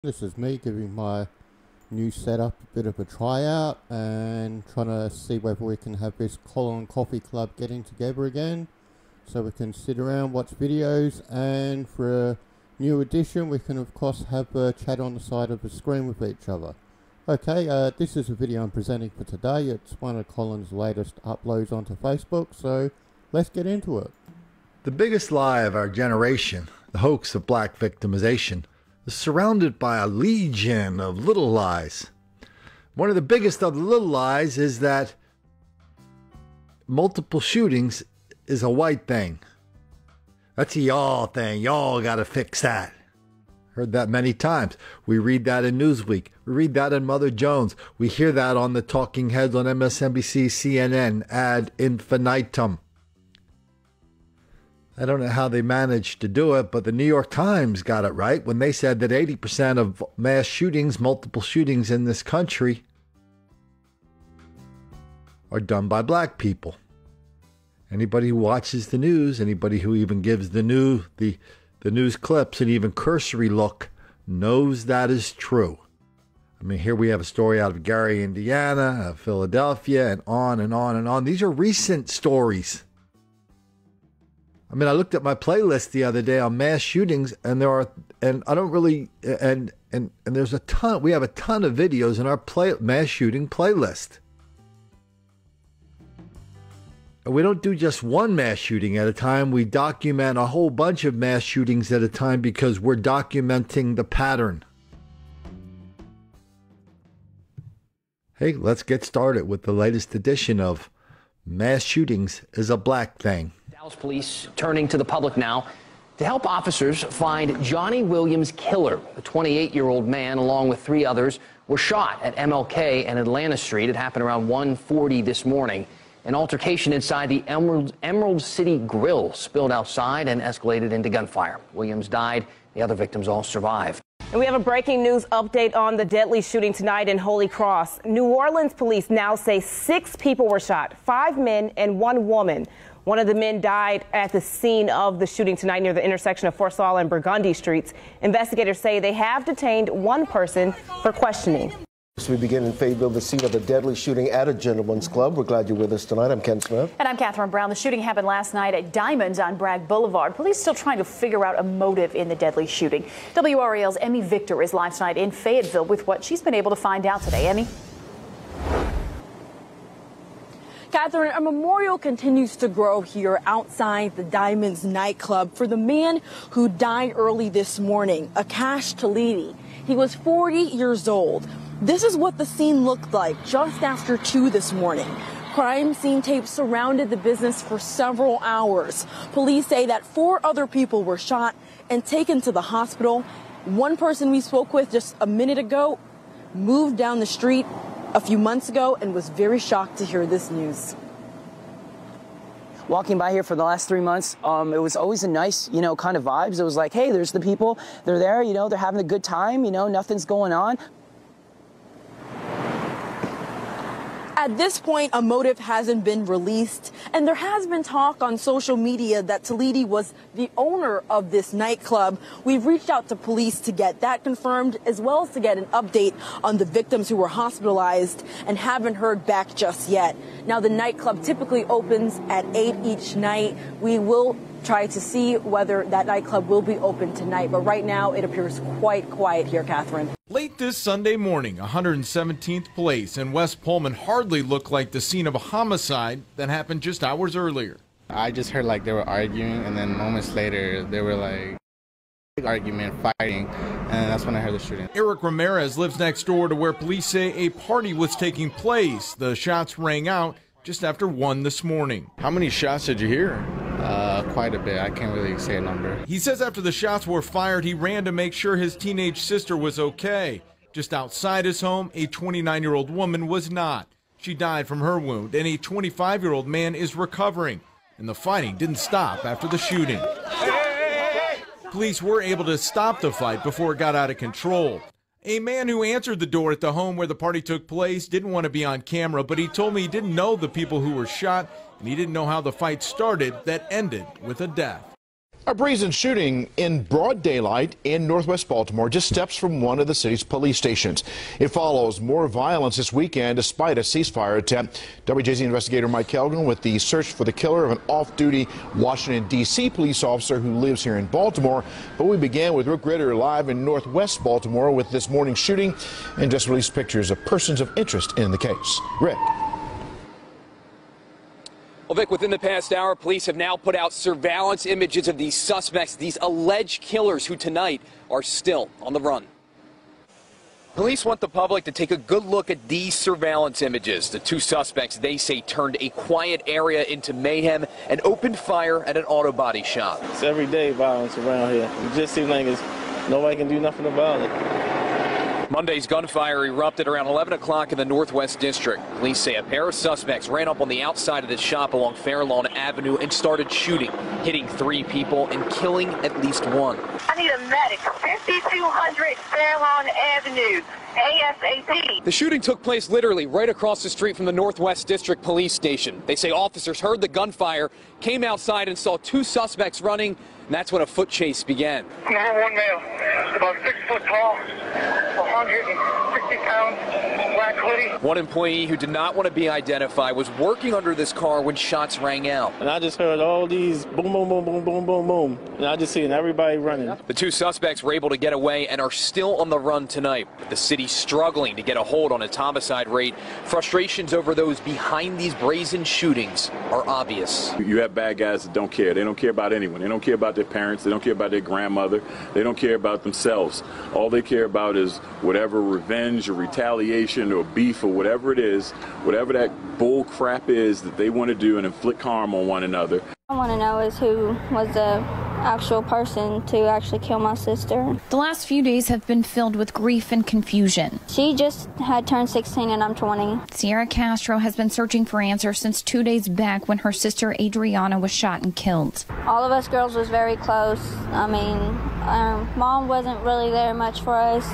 This is me giving my new setup a bit of a tryout and trying to see whether we can have this Colin Coffee Club getting together again so we can sit around, watch videos, and for a new edition we can of course have a chat on the side of the screen with each other. Okay, this is a video I'm presenting for today. It's one of Colin's latest uploads onto Facebook, so let's get into it. The biggest lie of our generation, the hoax of black victimization, is surrounded by a legion of little lies. One of the biggest of the little lies is that multiple shootings is a white thing. That's a y'all thing. Y'all gotta fix that. Heard that many times. We read that in Newsweek. We read that in Mother Jones. We hear that on the talking heads on MSNBC, CNN, ad infinitum. I don't know how they managed to do it, but the New York Times got it right when they said that 80% of mass shootings, multiple shootings in this country, are done by black people. Anybody who watches the news, anybody who even gives the news clips and even cursory look knows that is true. I mean, here we have a story out of Gary, Indiana, Philadelphia, and on and on and on. These are recent stories. I mean, I looked at my playlist the other day on mass shootings, and there's a ton. We have a ton of videos in our mass shooting playlist. And we don't do just one mass shooting at a time. We document a whole bunch of mass shootings at a time because we're documenting the pattern. Hey, let's get started with the latest edition of Mass Shootings is a Black Thing. Dallas police turning to the public now to help officers find Johnny Williams' killer. The 28-year-old man, along with 3 others, were shot at MLK and Atlanta Street. It happened around 1:40 this morning. An altercation inside the Emerald City Grill spilled outside and escalated into gunfire. Williams died. The other victims all survived. And we have a breaking news update on the deadly shooting tonight in Holy Cross. New Orleans police now say 6 people were shot, 5 men and 1 woman. One of the men died at the scene of the shooting tonight near the intersection of Forsyth and Burgundy Streets. Investigators say they have detained 1 person for questioning. We begin in Fayetteville, the scene of a deadly shooting at a gentleman's club. We're glad you're with us tonight. I'm Ken Smith. And I'm Catherine Brown. The shooting happened last night at Diamonds on Bragg Boulevard. Police still trying to figure out a motive in the deadly shooting. WRAL's Emmy Victor is live tonight in Fayetteville with what she's been able to find out today. Emmy? Catherine, a memorial continues to grow here outside the Diamonds nightclub for the man who died early this morning, Akash Talidi. He was 40 years old. This is what the scene looked like just after 2 this morning. Crime scene tape surrounded the business for several hours. Police say that 4 other people were shot and taken to the hospital. One person we spoke with just a minute ago moved down the street a few months ago and was very shocked to hear this news. Walking by here for the last 3 months, it was always a nice, kind of vibes. It was like, hey, there's the people. They're there, they're having a good time, nothing's going on. At this point, a motive hasn't been released, and there has been talk on social media that Talidi was the owner of this nightclub. We've reached out to police to get that confirmed, as well as to get an update on the victims who were hospitalized, and haven't heard back just yet. Now, the nightclub typically opens at 8 each night. We will try to see whether that nightclub will be open tonight, but right now it appears quite quiet here, Catherine. Late this Sunday morning, 117th Place in West Pullman hardly looked like the scene of a homicide that happened just hours earlier. I just heard like they were arguing, and then moments later they were like argument, fighting, and that's when I heard the shooting. Eric Ramirez lives next door to where police say a party was taking place. The shots rang out just after 1 this morning. How many shots did you hear? Quite a bit. I can't really say a number. He says after the shots were fired, he ran to make sure his teenage sister was okay. Just outside his home, a 29-year-old woman was not. She died from her wound, and a 25-year-old man is recovering. And the fighting didn't stop after the shooting. Police were able to stop the fight before it got out of control. A man who answered the door at the home where the party took place didn't want to be on camera, but he told me he didn't know the people who were shot, and he didn't know how the fight started that ended with a death. A brazen shooting in broad daylight in northwest Baltimore, just steps from one of the city's police stations. It follows more violence this weekend despite a ceasefire attempt. WJZ investigator Mike Kelgan with the search for the killer of an off-duty Washington, D.C. police officer who lives here in Baltimore. But we began with Rick Ritter live in northwest Baltimore with this morning's shooting and just released pictures of persons of interest in the case. Rick. Well, Vic, within the past hour, police have now put out surveillance images of these suspects, these alleged killers who tonight are still on the run. Police want the public to take a good look at these surveillance images. The two suspects, they say, turned a quiet area into mayhem and opened fire at an auto body shop. It's everyday violence around here. It just seems like nobody can do nothing about it. Monday's gunfire erupted around 11 o'clock in the Northwest District. Police say a pair of suspects ran up on the outside of the shop along Fairlawn Avenue and started shooting, hitting 3 people and killing at least 1. I need a medic, 5200 Fairlawn Avenue, ASAP. The shooting took place literally right across the street from the Northwest District Police Station. They say officers heard the gunfire, came outside and saw 2 suspects running, and that's when a foot chase began. Number 1 male, about 6 foot tall, 160 pounds, black hoodie. One employee who did not want to be identified was working under this car when shots rang out. And I just heard all these boom, boom, boom, boom, boom, boom, boom. And I just seen everybody running. The 2 suspects were able to get away and are still on the run tonight. The city struggling to get a hold on its homicide rate. Frustrations over those behind these brazen shootings are obvious. You have bad guys that don't care. They don't care about anyone. They don't care about their parents. They don't care about their grandmother. They don't care about themselves. All they care about is whatever revenge or retaliation or beef or whatever it is, whatever that bull crap is that they want to do and inflict harm on one another. I want to know is who was the actual person to actually kill my sister. The last few days have been filled with grief and confusion. She just had turned 16 and I'm 20. Sierra Castro has been searching for answers since 2 days back when her sister Adriana was shot and killed. All of us girls was very close. I mean, our mom wasn't really there much for us.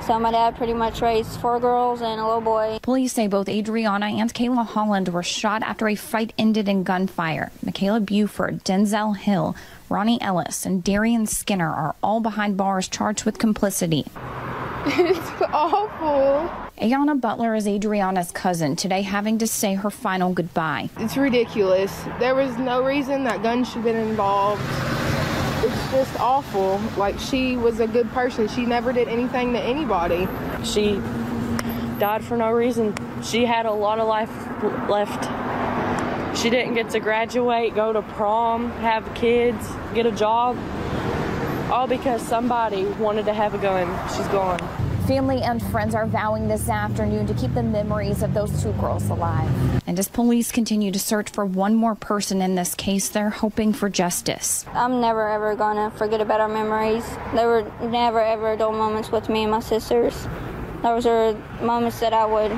So my dad pretty much raised 4 girls and a little boy. Police say both Adriana and Kayla Holland were shot after a fight ended in gunfire. Michaela Buford, Denzel Hill, Ronnie Ellis, and Derryn Skinner are all behind bars charged with complicity. It's awful. Ayanna Butler is Adriana's cousin, today having to say her final goodbye. It's ridiculous. There was no reason that guns should have been involved. It's just awful. Like, she was a good person. She never did anything to anybody. She died for no reason. She had a lot of life left. She didn't get to graduate, go to prom, have kids, get a job, all because somebody wanted to have a gun. She's gone. Family and friends are vowing this afternoon to keep the memories of those 2 girls alive. And as police continue to search for one more person in this case, they're hoping for justice. I'm never ever gonna forget about our memories. There were never ever dull moments with me and my sisters. Those are moments that I would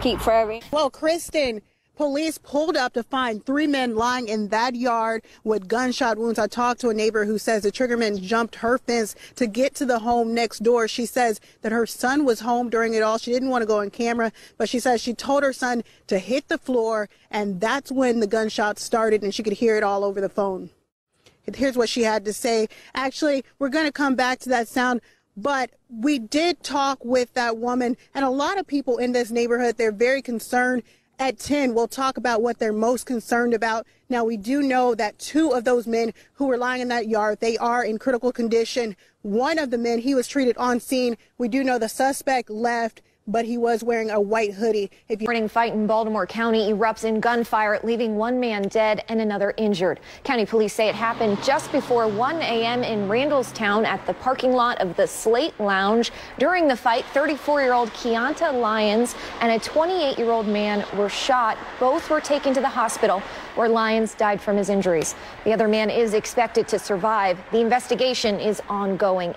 keep forever. Well, Kristen, police pulled up to find 3 men lying in that yard with gunshot wounds. I talked to a neighbor who says the triggerman jumped her fence to get to the home next door. She says that her son was home during it all. She didn't want to go on camera, but she says she told her son to hit the floor, and that's when the gunshots started, and she could hear it all over the phone. Here's what she had to say. Actually, we're going to come back to that sound, but we did talk with that woman, and a lot of people in this neighborhood, they're very concerned. At 10, we'll talk about what they're most concerned about. Now, we do know that 2 of those men who were lying in that yard, they are in critical condition. One of the men, he was treated on scene. We do know the suspect left, but he was wearing a white hoodie. Morning fight in Baltimore County erupts in gunfire, leaving 1 man dead and another injured. County police say it happened just before 1 a.m. in Randallstown at the parking lot of the Slate Lounge. During the fight, 34-year-old Keonta Lyons and a 28-year-old man were shot. Both were taken to the hospital, where Lyons died from his injuries. The other man is expected to survive. The investigation is ongoing.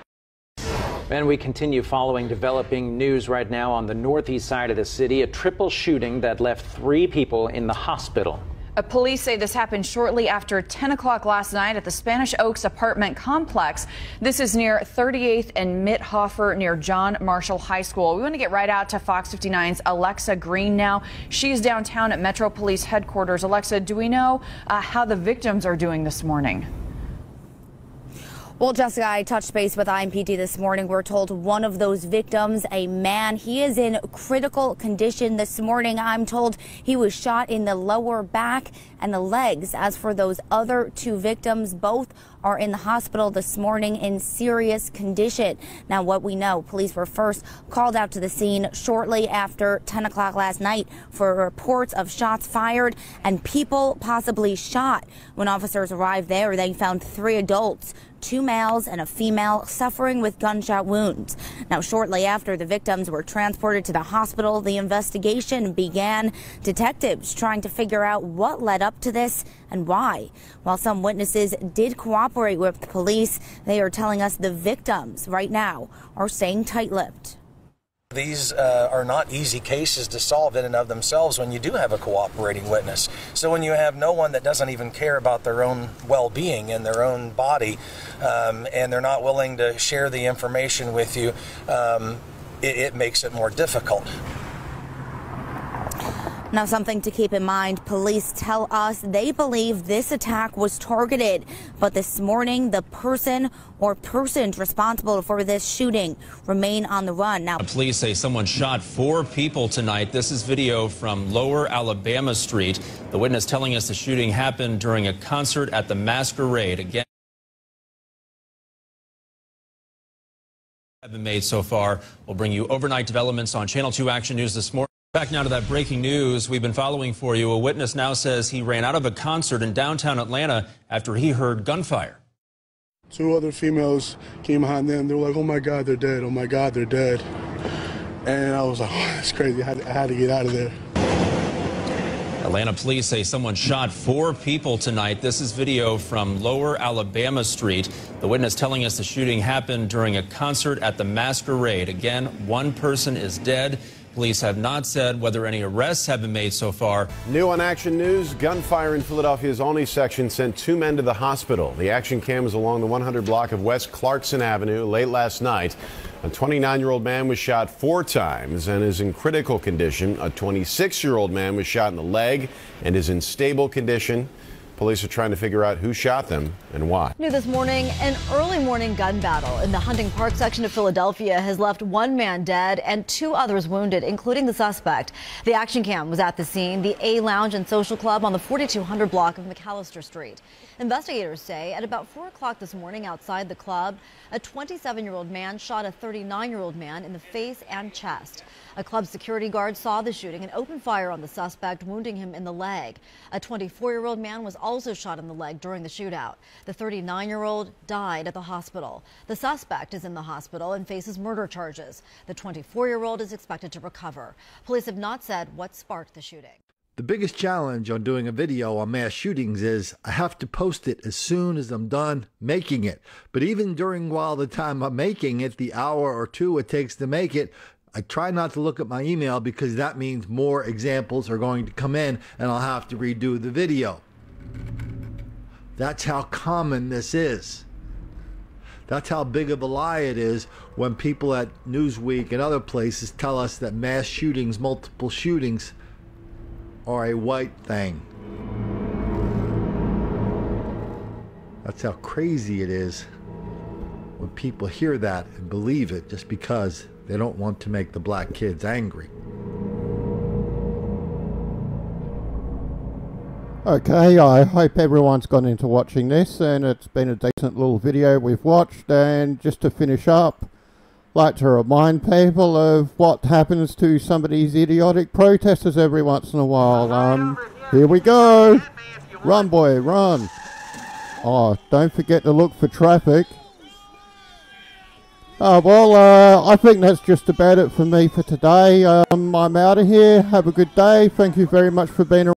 And we continue following developing news right now on the northeast side of the city, a triple shooting that left 3 people in the hospital. Police say this happened shortly after 10 o'clock last night at the Spanish Oaks apartment complex. This is near 38th and Mithofer near John Marshall High School. We want to get right out to Fox 59's Alexa Green now. She's downtown at Metro Police headquarters. Alexa, do we know how the victims are doing this morning? Well, Jessica, I touched base with IMPD this morning. We're told one of those victims, a man, he is in critical condition this morning. I'm told he was shot in the lower back and the legs. As for those other two victims, both are in the hospital this morning in serious condition. Now, what we know, police were first called out to the scene shortly after 10 o'clock last night for reports of shots fired and people possibly shot. When officers arrived there, they found 3 adults, 2 males and a female, suffering with gunshot wounds. Now, shortly after the victims were transported to the hospital, the investigation began. Detectives trying to figure out what led up to this and why. While some witnesses did cooperate with the police, they are telling us the victims right now are staying tight-lipped. These are not easy cases to solve in and of themselves when you do have a cooperating witness. So when you have no one that doesn't even care about their own well-being and their own body, and they're not willing to share the information with you, it makes it more difficult. Now, something to keep in mind, police tell us they believe this attack was targeted. But this morning, the person or persons responsible for this shooting remain on the run. Now, police say someone shot 4 people tonight. This is video from Lower Alabama Street. The witness telling us the shooting happened during a concert at the Masquerade. Again, have been made so far. We'll bring you overnight developments on Channel 2 Action News this morning. Back now to that breaking news we've been following for you. A witness now says he ran out of a concert in downtown Atlanta after he heard gunfire. 2 other females came behind them. They were like, "Oh my God, they're dead. Oh my God, they're dead." And I was like, "Oh, that's crazy." I had to get out of there. Atlanta police say someone shot 4 people tonight. This is video from Lower Alabama Street. The witness telling us the shooting happened during a concert at the Masquerade. Again, 1 person is dead. Police have not said whether any arrests have been made so far. New on Action News, gunfire in Philadelphia's Olney section sent 2 men to the hospital. The action cam was along the 100 block of West Clarkson Avenue late last night. A 29-year-old man was shot 4 times and is in critical condition. A 26-year-old man was shot in the leg and is in stable condition. Police are trying to figure out who shot them and why. New this morning, an early morning gun battle in the Hunting Park section of Philadelphia has left 1 man dead and 2 others wounded, including the suspect. The action cam was at the scene, the A Lounge and Social Club on the 4200 block of McAllister Street. Investigators say at about 4 o'clock this morning outside the club, a 27-year-old man shot a 39-year-old man in the face and chest. A club security guard saw the shooting and opened fire on the suspect, wounding him in the leg. A 24-year-old man was also shot in the leg during the shootout. The 39-year-old died at the hospital. The suspect is in the hospital and faces murder charges. The 24-year-old is expected to recover. Police have not said what sparked the shooting. The biggest challenge on doing a video on mass shootings is I have to post it as soon as I'm done making it. But even during while the time I'm making it, the hour or 2 it takes to make it, I try not to look at my email because that means more examples are going to come in and I'll have to redo the video. That's how common this is. That's how big of a lie it is when people at Newsweek and other places tell us that mass shootings, multiple shootings, are a white thing. That's how crazy it is when people hear that and believe it just because they don't want to make the black kids angry. Okay, I hope everyone's gone into watching this and it's been a decent little video we've watched. And just to finish up, like to remind people of what happens to some of these idiotic protesters every once in a while. Here we go. Run, boy, run. Oh, don't forget to look for traffic. I think that's just about it for me for today. I'm out of here. Have a good day. Thank you very much for being around.